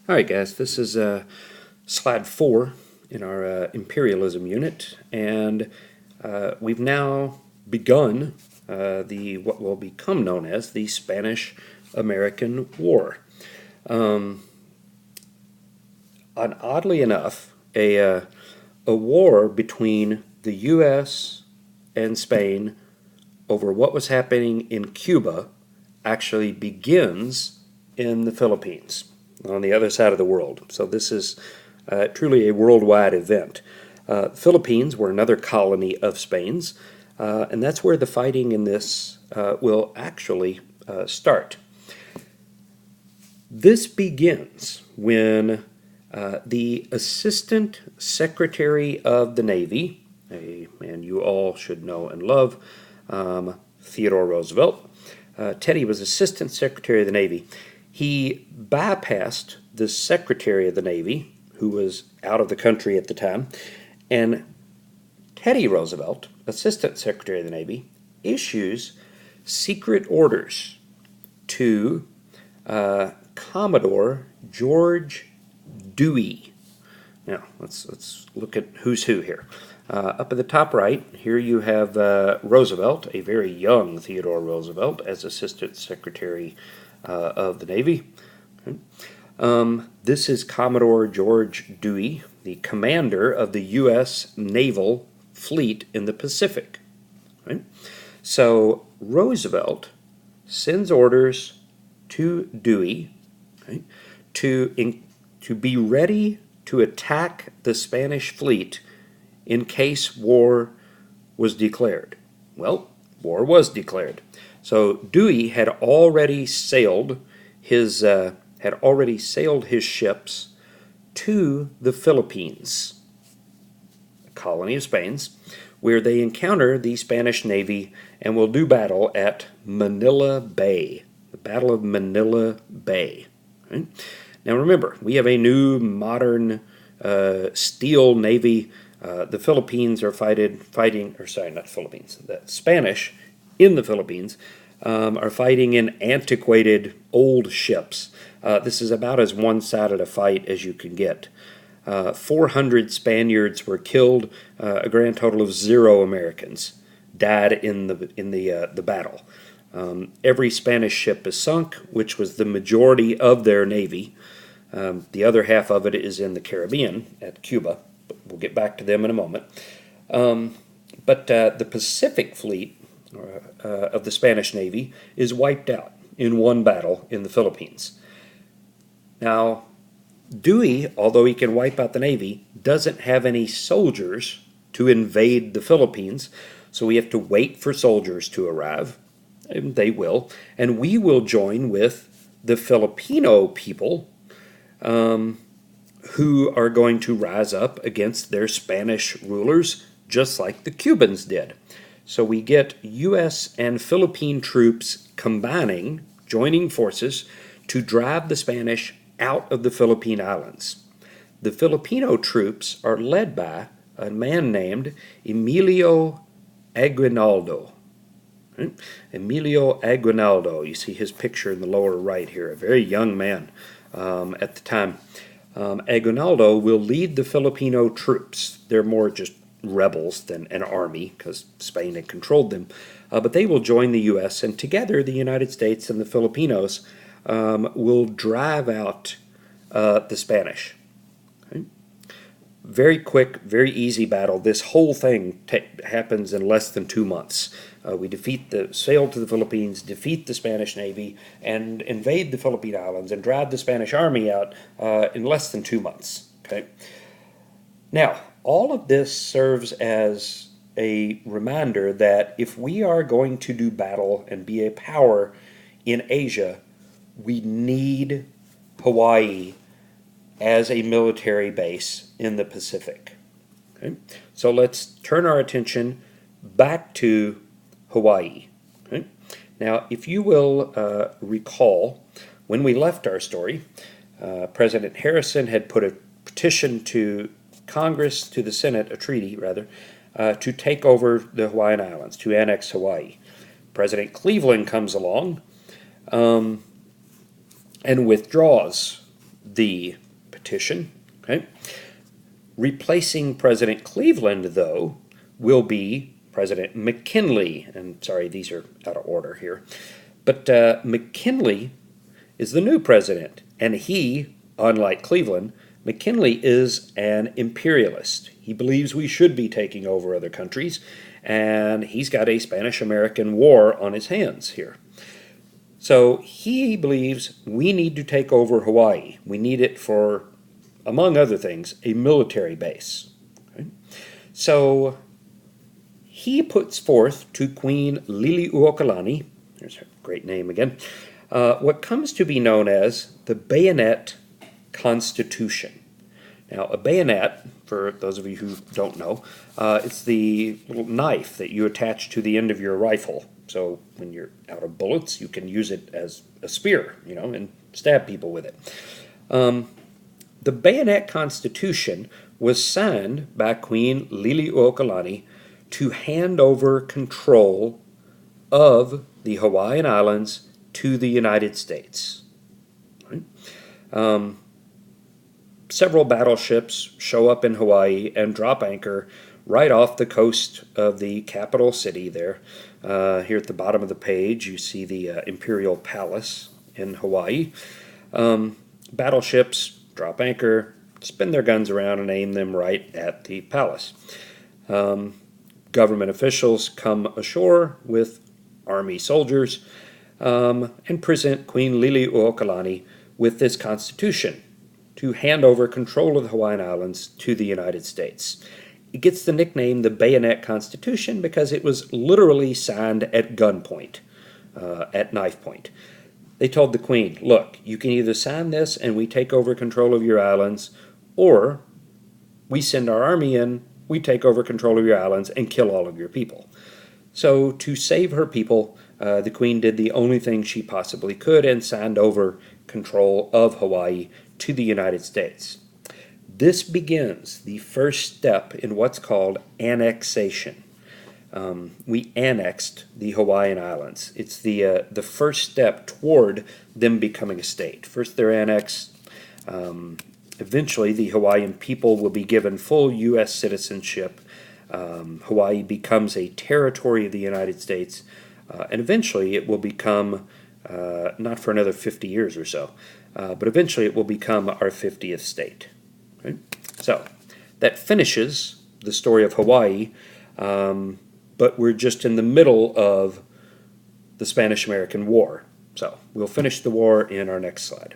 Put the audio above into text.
Alright guys, this is slide 4 in our Imperialism unit, and we've now begun what will become known as the Spanish-American War. And oddly enough, a war between the U.S. and Spain over what was happening in Cuba actually begins in the Philippines, on the other side of the world. So this is truly a worldwide event. The Philippines were another colony of Spain's, and that's where the fighting in this will actually start. This begins when the Assistant Secretary of the Navy, a man you all should know and love, Theodore Roosevelt. Teddy was Assistant Secretary of the Navy. He bypassed the Secretary of the Navy, who was out of the country at the time, and Teddy Roosevelt, Assistant Secretary of the Navy, issues secret orders to Commodore George Dewey. Now, let's look at who's who here. Up at the top right, here you have Roosevelt, a very young Theodore Roosevelt, as Assistant Secretary of the Navy. Okay. This is Commodore George Dewey, the commander of the U.S. Naval Fleet in the Pacific. Right? So Roosevelt sends orders to Dewey, okay, to be ready to attack the Spanish fleet in case war was declared. Well, war was declared. So Dewey had already sailed his ships to the Philippines, a colony of Spain's, where they encounter the Spanish Navy and will do battle at Manila Bay, the Battle of Manila Bay. Right? Now remember, we have a new modern steel navy. The Philippines are the Spanish in the Philippines are fighting in antiquated old ships. This is about as one-sided a fight as you can get. 400 Spaniards were killed. A grand total of 0 Americans died in the battle. Every Spanish ship is sunk, which was the majority of their navy. The other half of it is in the Caribbean at Cuba. But we'll get back to them in a moment. But the Pacific fleet of the Spanish Navy is wiped out in one battle in the Philippines. Now, Dewey, although he can wipe out the Navy, doesn't have any soldiers to invade the Philippines, so we have to wait for soldiers to arrive. And they will. And we will join with the Filipino people who are going to rise up against their Spanish rulers, just like the Cubans did. So we get U.S. and Philippine troops joining forces to drive the Spanish out of the Philippine Islands. The Filipino troops are led by a man named Emilio Aguinaldo. Right? Emilio Aguinaldo, you see his picture in the lower right here, a very young man at the time. Aguinaldo will lead the Filipino troops. They're more just rebels than an army because Spain had controlled them. But they will join the U.S. and together the United States and the Filipinos will drive out the Spanish. Okay? Very quick, very easy battle. This whole thing happens in less than 2 months. We sail to the Philippines, defeat the Spanish Navy, and invade the Philippine Islands and drive the Spanish Army out in less than 2 months. Okay? Now, all of this serves as a reminder that if we are going to do battle and be a power in Asia, we need Hawaii as a military base in the Pacific. Okay? So let's turn our attention back to Hawaii. Okay? Now, if you will recall, when we left our story, President Harrison had put a petition to Congress, to the Senate, a treaty rather, to take over the Hawaiian Islands, to annex Hawaii. President Cleveland comes along and withdraws the petition. Okay? Replacing President Cleveland, though, will be President McKinley. And sorry, these are out of order here. But McKinley is the new president, and he, unlike Cleveland, McKinley is an imperialist. He believes we should be taking over other countries, and he's got a Spanish-American war on his hands here. So he believes we need to take over Hawaii. We need it for, among other things, a military base. Okay? So he puts forth to Queen Liliuokalani, there's her great name again, what comes to be known as the Bayonet Constitution. Now, a bayonet, for those of you who don't know, it's the little knife that you attach to the end of your rifle. So when you're out of bullets, you can use it as a spear, and stab people with it. The Bayonet Constitution was signed by Queen Liliuokalani to hand over control of the Hawaiian Islands to the United States. Right? Several battleships show up in Hawaii and drop anchor right off the coast of the capital city there. Here at the bottom of the page, you see the Imperial Palace in Hawaii. Battleships drop anchor, spin their guns around, and aim them right at the palace. Government officials come ashore with army soldiers and present Queen Liliuokalani with this constitution to hand over control of the Hawaiian Islands to the United States. It gets the nickname the Bayonet Constitution because it was literally signed at gunpoint, at knife point. They told the Queen, look, you can either sign this and we take over control of your islands, or we send our army in, we take over control of your islands and kill all of your people. So to save her people, the Queen did the only thing she possibly could and signed over control of Hawaii to the United States. This begins the first step in what's called annexation. We annexed the Hawaiian Islands. It's the first step toward them becoming a state. First they're annexed. Eventually the Hawaiian people will be given full U.S. citizenship. Hawaii becomes a territory of the United States. And eventually it will become, not for another 50 years or so, but eventually it will become our 50th state. Right? So that finishes the story of Hawaii, but we're just in the middle of the Spanish-American War. So we'll finish the war in our next slide.